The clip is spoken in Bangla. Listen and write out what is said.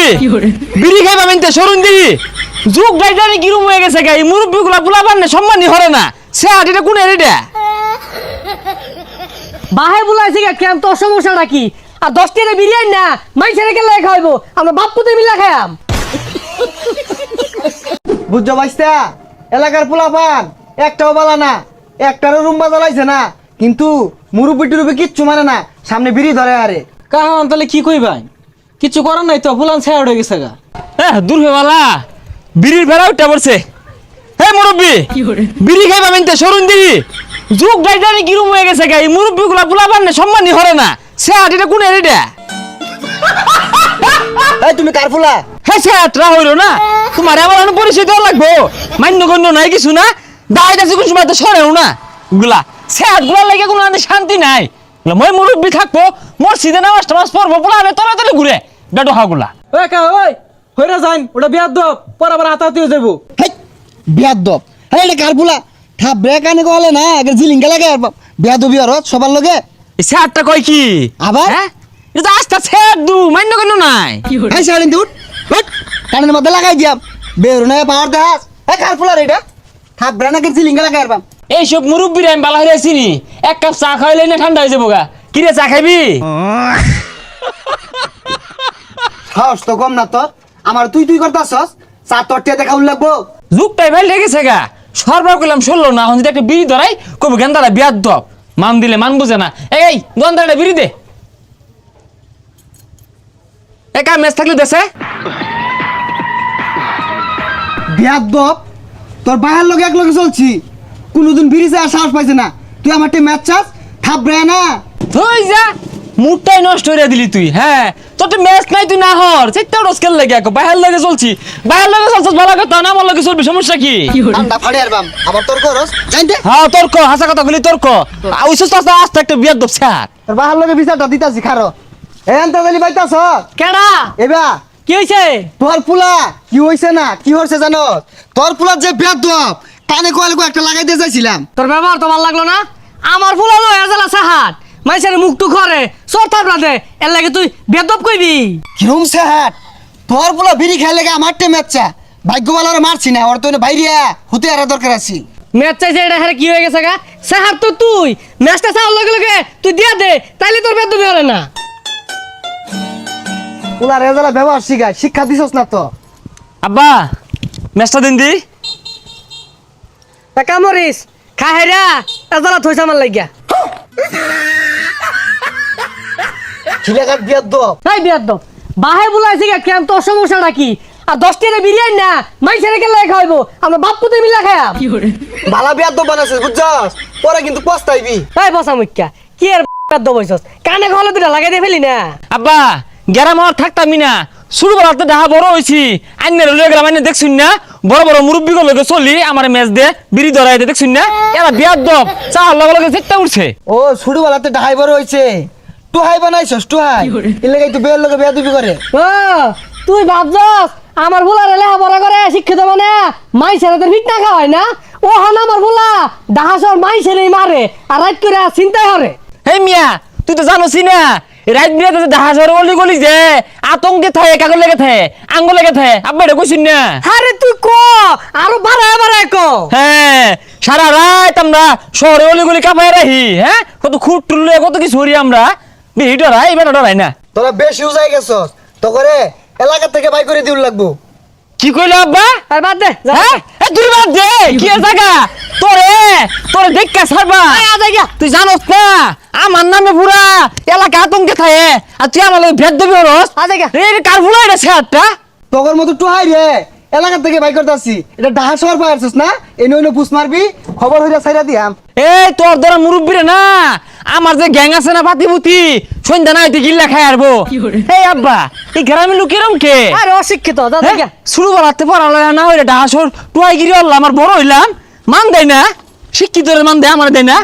মুরব্বি বিড়ি খাইবা মেনতে সরুন দিহি যুগ ডাইটানি কিরম হয়ে গেছে গাই মুরব্বি গুলা বুলাবার না সম্মানই হরে না সে আটিটা কোন এরিটা বাহে বুলাইছে কেন তোর সমস্যাটা কি আর 10 টাকা বিরিয়ানি না মাই ছেড়ে গেলে খাইবো আমরা বাপ পুতে মিলা খাইয়াম বুঝছো বাইস্তা এলাকার পোলাপান একটাও বালা না একটারও রুম্বা জ্বালাইছে না কিন্তু মুরব্বি টুরুবি কিচ্ছু মানে না সামনে বিড়ি ধরে আরে কাহন তাহলে কি কই ভাই কিছু করার নাই তো ফুলান ছায়া উঠে গেছে গা দূর হয়েবালা বিড়ির ভেড়া উঠে পড়ছে হে মুরব্বি বিড়ি খাইবা মেনতে সরুন দিহি যুগ ডাইটানি কিরম হয়ে গেছে গাই মুরব্বি গুলা বুলাবার না সম্মানই হরে না সে আটিটা কোন এরিটা এই তুমি কার পোলা হ্যাঁ সে আটরা হইলো না তোমার আমার পরিচয় দেওয়া লাগবো মান্য গণ্য নাই কিছু না দায়টা কোন সময় তো সরেও না গুলা সে হাত গুলা লেগে কোনো শান্তি নাই মই মুরব্বি থাকবো মসজিদে নামাজ টামাজ পড়বো পোলা আমি তলে তলে ঘুরে বেটো হাগুলা ওই কা ওই হইরা যাইন ওটা বিয়ার দব পর আবার হাতাহাতি হয়ে যাবো হেই বিয়াদব হ্যাঁ এটা কার পোলা থাপ ব্রেক আনে কলে না আগে জিলিঙ্গা লাগে আর বিয়াদবি আর সবার লগে সে হাতটা কয় কি আবার হ্যাঁ এটা আস্তা ছেড় দু মান্য গণ্য নাই এই সাড়ে উঠ উঠ কানের মধ্যে লাগাই দিয়াম বেরো না পাওয়ার দেখাস এই কার পোলা রে এটা থাপ ব্রেক আগে জিলিঙ্গা লাগে আর এইসব মুরব্বির আমি বালা হয়ে চিনি এক কাপ চা খাইলে না ঠান্ডা হয়ে যাবো গা কিরে চা খাইবি সাহস তো কম না তোর আমার তুই তুই করতাছস চা তোর টিয়া দেখা লাগবো যুগটাই ভাই লেগেছে গা সরবার করলাম শুনলো না এখন যদি একটা বিড়ি ধরাই কবি গেন্দারা বিয়ার দপ মান দিলে মান বুঝে না এই গন্দাটা বিড়ি দে একা ম্যাচ থাকলে দেশে বিয়াদব তোর বাহার লগে এক লগে চলছি কোনোদিন বিড়ি আর সাহস পাইছে না তুই আমার টিম ম্যাচ চাস থাপ ব্রে না তুই যা মুডটাই নষ্ট হয়ে দিলি তুই হ্যাঁ তোর তো ম্যাচ নাই তুই না হর চেষ্টা রোজকের লেগে বাইরের লগে চলছি বাইরের লগে চলছিস ভালো কথা না আমার লগে চলবি সমস্যা কি ঠান্ডা ফাড়ে আর বাম আবার তোর করস জানতে হ্যাঁ তর্ক হাসা কথা বলি তর্ক ওইসব তো আস্তে একটা বিয়ার দপ স্যার তোর বাহার লগে বিচারটা দিতাছি খারো এ আনতে গেলি পাইতাছ কেডা এবা কি হইছে তোর পুলা কি হইছে না কি হইছে জানো তোর পুলার যে বিয়াদব কানে কোয়াল কো একটা লাগাই দিয়ে যাইছিলাম তোর ব্যবহার তো ভালো লাগলো না আমার ফুলালো এজালা সাহাত মাইছের মুখ টু করে সর থাপড়া দে এর লাগে তুই বেদব কইবি কিরম সে হাট তোর পুলা বিড়ি খাই লাগে আমার টিম ম্যাচা ভাগ্যবালারে মারছি না ওর তো বাইরিয়া হুতে আর দরকার আছে ম্যাচ চাইছে এটা হারে কি হয়ে গেছে গা সাহাত তো তুই ম্যাচটা চাওয়ার লগে লগে তুই দিয়া দে তাইলে তোর বেদবি হবে না পুলা রেজালা ব্যবহার শিখায় শিক্ষা দিছস না তো আব্বা ম্যাচটা দিন দি তা কামরিস খাহেরা এজালা থইছ আমার লাগিয়া খিলাকার বিয়াদব তাই বেদব বাহে বুলাইছে কেন তোর সমস্যাটা কি আর 10 টাকা বিরিয়ানি না মাই ছেড়ে গেলে খাইবো আমরা বাপ পুতে মিলা খাইয়াম বালা বিয়াদব বানাছিস বুঝছস পরে কিন্তু পস্তাইবি তাই বসা মুখ্যা কি আর বেদব হইছস কানে গলে দুটা লাগাই দিয়ে ফেলি না আব্বা গেরাম আর থাকতামই না শুরু বেলাতে ডাহা বড় হয়েছি আইনের লয়ে গেলাম আইনে দেখছুন না বড় বড় মুরব্বী লগে চলি আমার ম্যাচ দে বিড়ি ধরাই দে দেখছুন না এরা বিয়ার দপ চার লগে লগে চেষ্টা উঠছে ও শুরু বেলাতে ডাহাই বড় হইছে টুহাই বানাইছস টুহাই এলাকায় তো বের লগে বেয়াদবি করে ও তুই ভাবছস আমার বুলা রে লেখাপড়া করে শিক্ষিত মানে মাই ছেড়ে তোর ফিট না খাওয়াই না ও হান আমার বুলা ডাহাসর মাই ছেড়েই মারে আর রাত করে চিন্তাই হরে হে মিয়া তুই তো জানোসি না রাত বিরাতে ডাহা শহরে অলি গলি যে আতঙ্কে থাকে কাগজ লেগে থাকে আঙ্গুল লেগে থাকে আব্বা এটা কইছিন না আরে তুই ক আরো বাড়ায় বাড়ায় ক হ্যাঁ সারা রাত আমরা শহরে অলি গলি কাঁপাই রাখি হ্যাঁ কত খুঁট টুললে কত কিছু হরি আমরা বিহি ডরাই এবার ডরাই না তোরা বেশি উজাই গেছস তো করে এলাকা থেকে বাই করে দিউল লাগবো কি কইলো আব্বা আর বাদ দে যা। হ্যাঁ এ তুই বাদ দে কি এর জায়গা তোরে দেখা ছাড়বা তুই জানোস না আমার নামে পুরা এলাকা আতঙ্কে থাকে আর তুই আমার লগে ভেদ দিবি হরস এই কার ভুলা এটা ছেড়টা তোর মতো টুহাই রে এলাকা থেকে বাই করতাছি এটা ডাহা শহর পাইছস না এনে এনে পুষ মারবি খবর হইরা ছাইরা দিয়াম এই তোর দ্বারা মুরব্বী রে না আমার যে গ্যাং আছে না পাতিপুতি সন্ধ্যা না হইতে গিল্লা খাই আরবো এই আব্বা এই গ্রামের লোক এরম কে আরে অশিক্ষিত যা দেখা শুরু বাড়াতে পড়ালো না হইলে ডাহাসর টুয়াই গিরি আল্লাহ আমার বড় হইলাম মান দেয় না শিক্ষিত মান দেয় আমার দেয় না